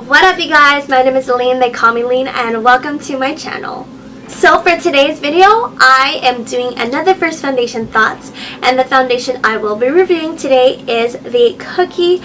What up, you guys? My name is Allyn, they call me Lean, and welcome to my channel. So for today's video, I am doing another first foundation thoughts, and the foundation I will be reviewing today is the Kokie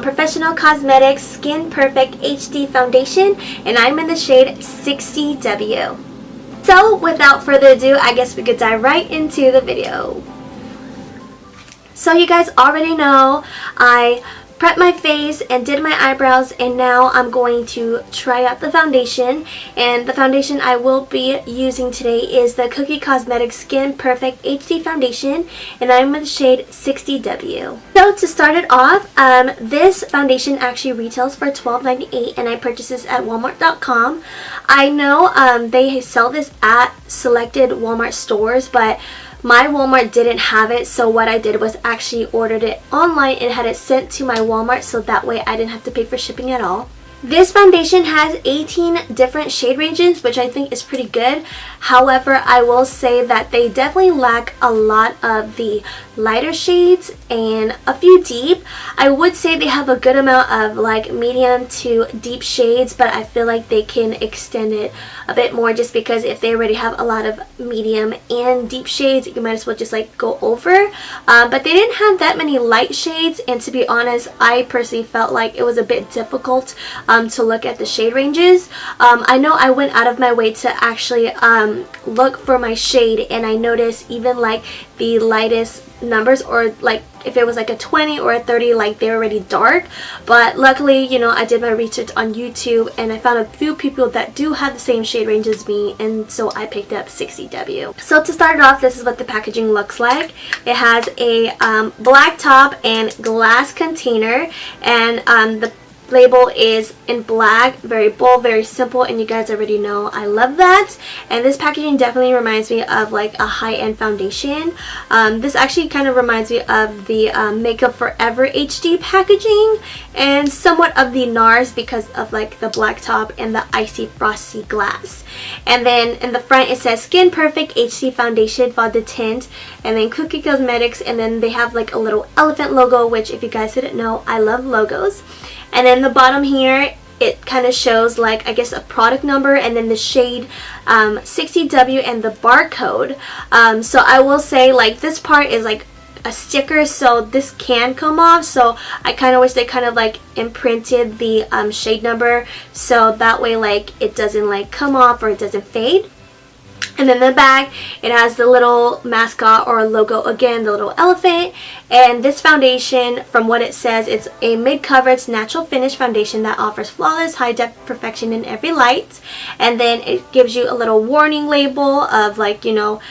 Professional Cosmetics Skin Perfect HD Foundation, and I'm in the shade 60W. So without further ado, I guess we could dive right into the video. So you guys already know I prepped my face and did my eyebrows, and now I'm going to try out the foundation. And the foundation I will be using today is the Kokie Cosmetics Skin Perfect HD Foundation, and I'm in the shade 60W. So to start it off, this foundation actually retails for $12.98, and I purchased this at Walmart.com. I know they sell this at selected Walmart stores, but my Walmart didn't have it, so what I did was actually ordered it online and had it sent to my Walmart, so that way I didn't have to pay for shipping at all. This foundation has 18 different shade ranges, which I think is pretty good. However, I will say that they definitely lack a lot of the lighter shades and a few deep. I would say they have a good amount of like medium to deep shades, but I feel like they can extend it a bit more, just because if they already have a lot of medium and deep shades, you might as well just like go over. But they didn't have that many light shades, and to be honest, I personally felt like it was a bit difficult to look at the shade ranges. I know I went out of my way to actually look for my shade, and I noticed even like the lightest numbers, or like if it was like a 20 or a 30, like they're already dark. But luckily, you know, I did my research on YouTube and I found a few people that do have the same shade range as me, and so I picked up 60W. So to start off, this is what the packaging looks like. It has a black top and glass container, and the label is in black, very bold, very simple, and you guys already know I love that. And this packaging definitely reminds me of like a high-end foundation. This actually kind of reminds me of the Makeup Forever HD packaging, and somewhat of the NARS because of like the black top and the icy frosty glass. And then in the front it says Skin Perfect HD Foundation Fond de Tint, and then Kokie Cosmetics, and then they have like a little elephant logo, which if you guys didn't know, I love logos. And then the bottom here, it kind of shows like, I guess, a product number, and then the shade 60W and the barcode. So I will say, like, this part is like a sticker, so this can come off, so I kind of wish they kind of like imprinted the shade number, so that way like it doesn't like come off or it doesn't fade. And then the back, it has the little mascot or logo again, the little elephant. And this foundation, from what it says, it's a mid-coverage natural finish foundation that offers flawless high-depth perfection in every light. And then it gives you a little warning label of like, you know,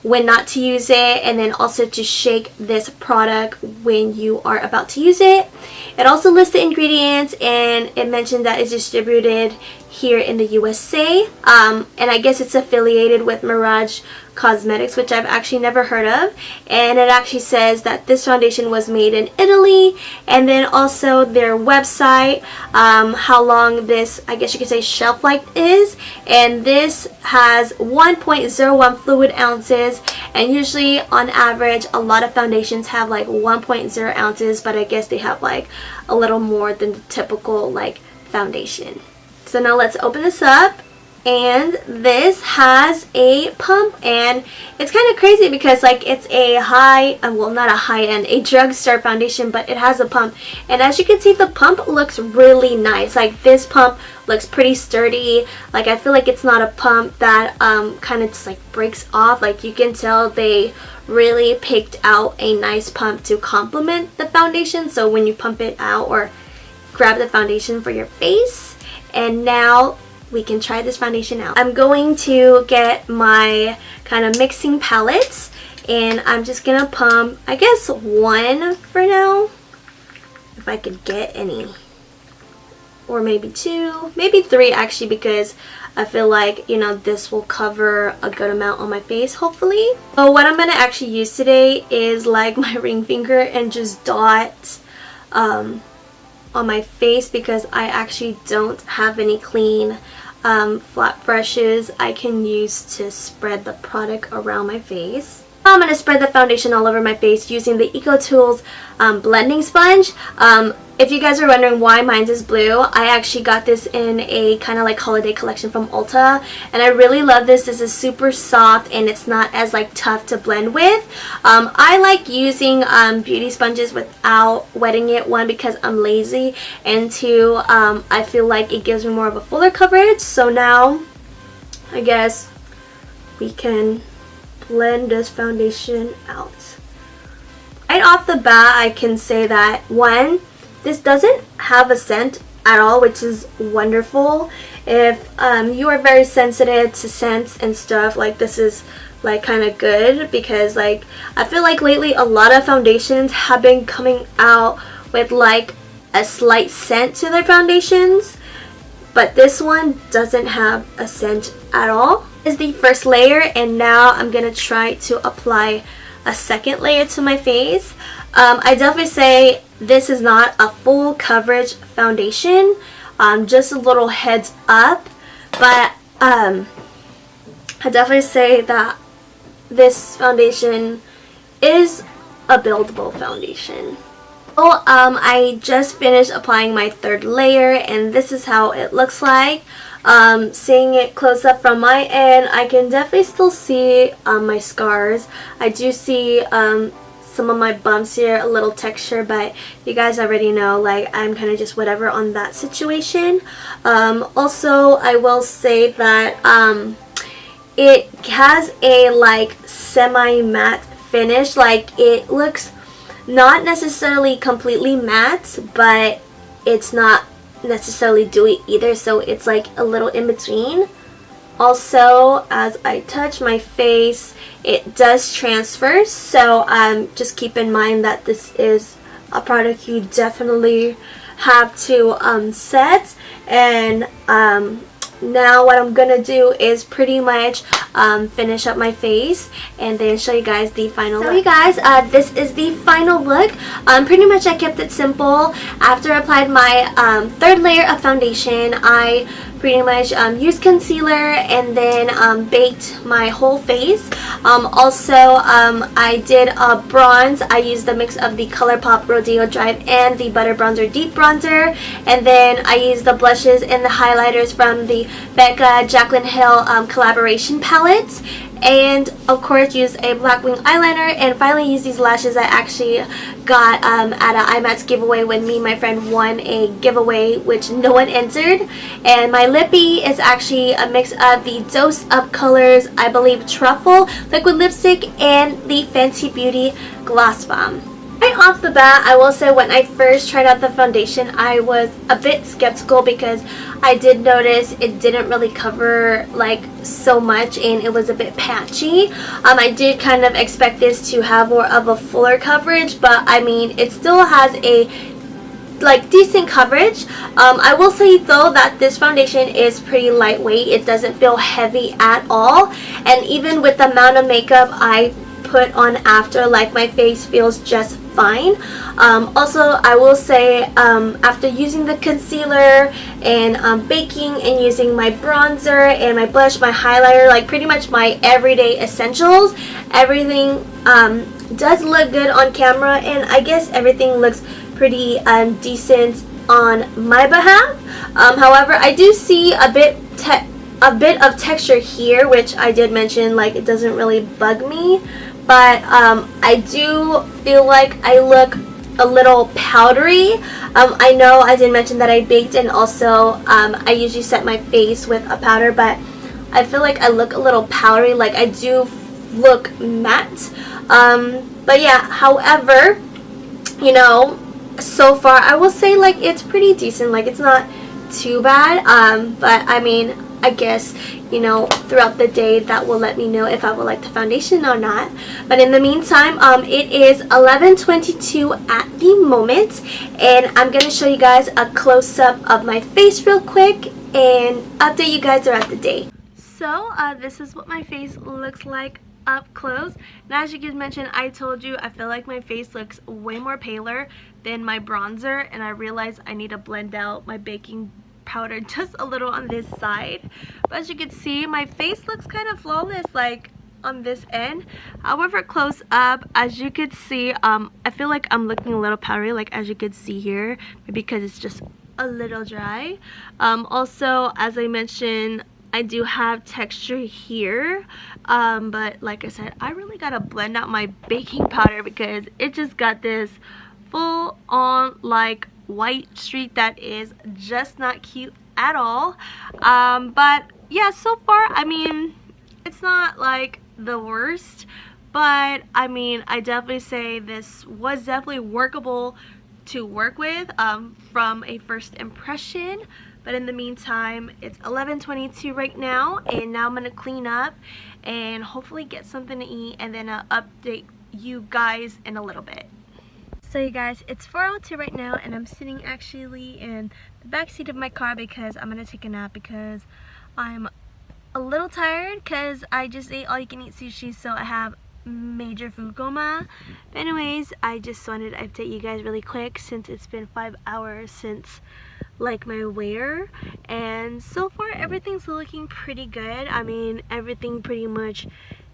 when not to use it, and then also to shake this product when you are about to use it. It also lists the ingredients, and it mentioned that it's distributed here in the USA, and I guess it's affiliated with Mirage Cosmetics, which I've actually never heard of. And it actually says that this foundation was made in Italy, and then also their website, how long this, I guess you could say, shelf life is. And this has 1.01 fluid ounces, and usually on average a lot of foundations have like 1.0 ounces, but I guess they have like a little more than the typical like foundation. So now let's open this up, and this has a pump, and it's kind of crazy because like it's a high, well, not a high-end, a drugstore foundation, but it has a pump. And as you can see, the pump looks really nice. Like this pump looks pretty sturdy. Like I feel like it's not a pump that kind of just like breaks off. Like you can tell they really picked out a nice pump to complement the foundation, so when you pump it out or grab the foundation for your face. And now we can try this foundation out. I'm going to get my kind of mixing palettes, and I'm just gonna pump, I guess, one for now, if I could get any, or maybe two, maybe three actually, because I feel like, you know, this will cover a good amount on my face, hopefully. So what I'm gonna actually use today is like my ring finger and just dot on my face, because I actually don't have any clean flat brushes I can use to spread the product around my face. I'm going to spread the foundation all over my face using the EcoTools blending sponge. If you guys are wondering why mine is blue, I actually got this in a kind of like holiday collection from Ulta, and I really love this. This is super soft and it's not as like tough to blend with. I like using beauty sponges without wetting it, one because I'm lazy, and two, I feel like it gives me more of a fuller coverage. So now I guess we can blend this foundation out. Right off the bat, I can say that one, this doesn't have a scent at all, which is wonderful. If you are very sensitive to scents and stuff, like this is like kind of good, because like I feel like lately a lot of foundations have been coming out with like a slight scent to their foundations, but this one doesn't have a scent at all. This is the first layer, and now I'm gonna try to apply a second layer to my face. I definitely say this is not a full coverage foundation, just a little heads up, but I definitely say that this foundation is a buildable foundation. So I just finished applying my third layer, and this is how it looks like. Seeing it close up from my end, I can definitely still see my scars. I do see some of my bumps here, a little texture, but you guys already know, like, I'm kind of just whatever on that situation. Also, I will say that it has a like semi-matte finish. Like, it looks not necessarily completely matte, but it's not necessarily dewy either, so it's like a little in between. Also, as I touch my face, it does transfer, so just keep in mind that this is a product you definitely have to set. And now what I'm gonna do is pretty much finish up my face and then show you guys the final look. So you guys, this is the final look. Pretty much I kept it simple. After I applied my third layer of foundation, I pretty much used concealer and then baked my whole face. Also, I did a bronze. I used the mix of the ColourPop Rodeo Drive and the Butter Bronzer Deep Bronzer, and then I used the blushes and the highlighters from the Becca Jaclyn Hill collaboration palettes, and of course used a black wing eyeliner, and finally used these lashes I actually got at an IMATS giveaway when me and my friend won a giveaway which no one entered. And my lippy is actually a mix of the Dose Up Colors, I believe, Truffle liquid lipstick and the Fenty Beauty Gloss Bomb. Right off the bat, I will say when I first tried out the foundation, I was a bit skeptical because I did notice it didn't really cover like so much and it was a bit patchy. I did kind of expect this to have more of a fuller coverage, but I mean it still has a like decent coverage. I will say though that this foundation is pretty lightweight. It doesn't feel heavy at all, and even with the amount of makeup I put on after, like, my face feels just fine. Also, I will say after using the concealer and baking and using my bronzer and my blush, my highlighter, like pretty much my everyday essentials, everything does look good on camera, and I guess everything looks pretty decent on my behalf. However, I do see a bit of texture here, which I did mention, like, it doesn't really bug me, but I do feel like I look a little powdery. I know I did mention that I baked, and also I usually set my face with a powder, but I feel like I look a little powdery. Like, I do look matte. But yeah, however, you know, so far I will say, like, it's pretty decent. Like, it's not too bad, but I mean, I guess, you know, throughout the day that will let me know if I will like the foundation or not. But in the meantime, it is 11:22 at the moment, and I'm gonna show you guys a close-up of my face real quick and update you guys throughout the day. So this is what my face looks like up close. And as you guys mentioned, I told you I feel like my face looks way more paler than my bronzer, and I realized I need to blend out my baking powder just a little on this side. But as you can see, my face looks kind of flawless. Like, on this end. However, close up, as you could see, I feel like I'm looking a little powdery, like as you could see here, because it's just a little dry. Also, as I mentioned, I do have texture here, but like I said, I really gotta blend out my baking powder because it just got this full on like white streak that is just not cute at all. But yeah, so far, I mean, it's not like the worst, but I mean, I definitely say this was definitely workable to work with from a first impression. But in the meantime, it's 11:22 right now, and now I'm gonna clean up and hopefully get something to eat, and then I'll update you guys in a little bit. So you guys, it's 4:02 right now, and I'm sitting actually in the back seat of my car because I'm gonna take a nap because I'm a little tired because I just ate all you can eat sushi, so I have major food coma. But anyways, I just wanted to update you guys really quick since it's been 5 hours since like my wear, and so far everything's looking pretty good. I mean, everything pretty much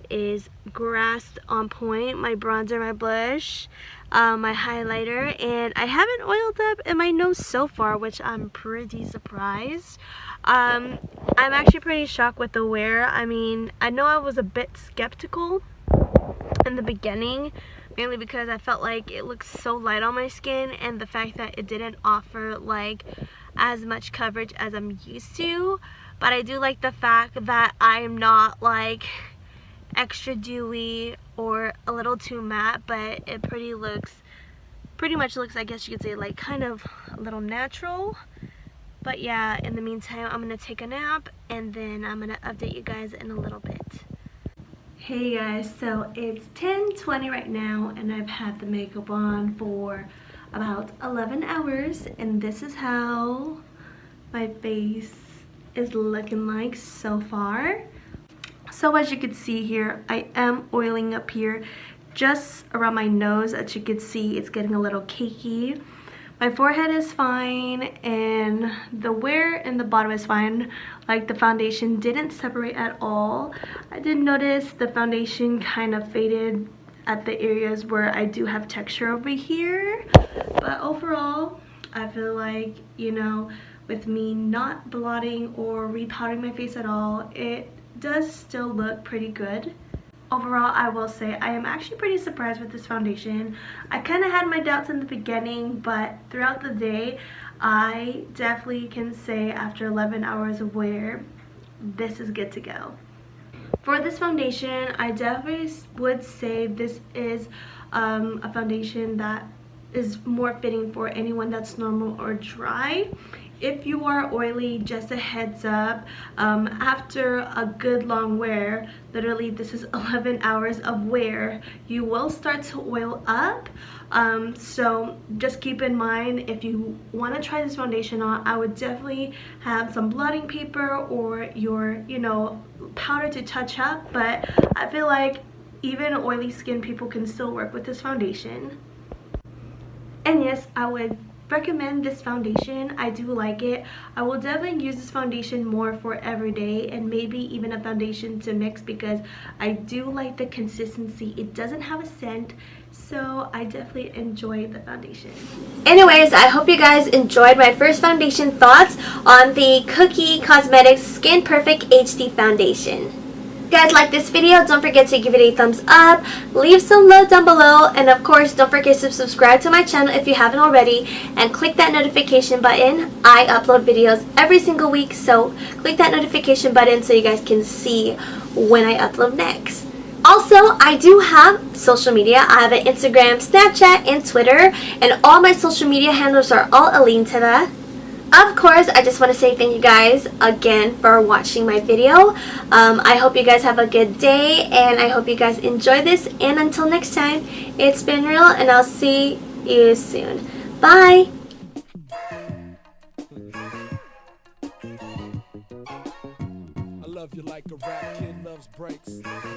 is grasped on point. My bronzer, my blush, my highlighter, and I haven't oiled up in my nose so far, which I'm pretty surprised. I'm actually pretty shocked with the wear. I mean, I know I was a bit skeptical in the beginning, mainly because I felt like it looked so light on my skin, and the fact that it didn't offer like as much coverage as I'm used to. But I do like the fact that I'm not like extra dewy or a little too matte, but it pretty much looks, I guess you could say, like kind of a little natural. But yeah, in the meantime, I'm gonna take a nap, and then I'm gonna update you guys in a little bit. Hey guys, so it's 10:20 right now, and I've had the makeup on for about 11 hours, and this is how my face is looking like so far. So as you can see here, I am oiling up here just around my nose. As you can see, it's getting a little cakey. My forehead is fine, and the wear in the bottom is fine. Like, the foundation didn't separate at all. I did notice the foundation kind of faded at the areas where I do have texture over here. But overall, I feel like, you know, with me not blotting or repowdering my face at all, it does still look pretty good. Overall, I will say I am actually pretty surprised with this foundation. I kind of had my doubts in the beginning, but throughout the day, I definitely can say after 11 hours of wear, this is good to go. For this foundation, I definitely would say this is a foundation that is more fitting for anyone that's normal or dry. If you are oily, just a heads up, after a good long wear, literally this is 11 hours of wear, you will start to oil up. So just keep in mind, if you want to try this foundation on, I would definitely have some blotting paper or your, you know, powder to touch up. But I feel like even oily skin people can still work with this foundation. And yes, I would recommend this foundation. I do like it. I will definitely use this foundation more for every day, and maybe even a foundation to mix, because I do like the consistency. It doesn't have a scent, so I definitely enjoy the foundation. Anyways, I hope you guys enjoyed my first foundation thoughts on the Kokie Cosmetics Skin Perfect HD Foundation. If you guys like this video, don't forget to give it a thumbs up, leave some love down below, and of course don't forget to subscribe to my channel if you haven't already, and click that notification button. I upload videos every single week, so click that notification button so you guys can see when I upload next. Also, I do have social media. I have an Instagram, Snapchat, and Twitter, and all my social media handles are all Allyn Bernardo. Of course, I just want to say thank you guys again for watching my video. I hope you guys have a good day, and I hope you guys enjoy this. And until next time, it's been real, and I'll see you soon. Bye! I love you like a rap kid loves breaks.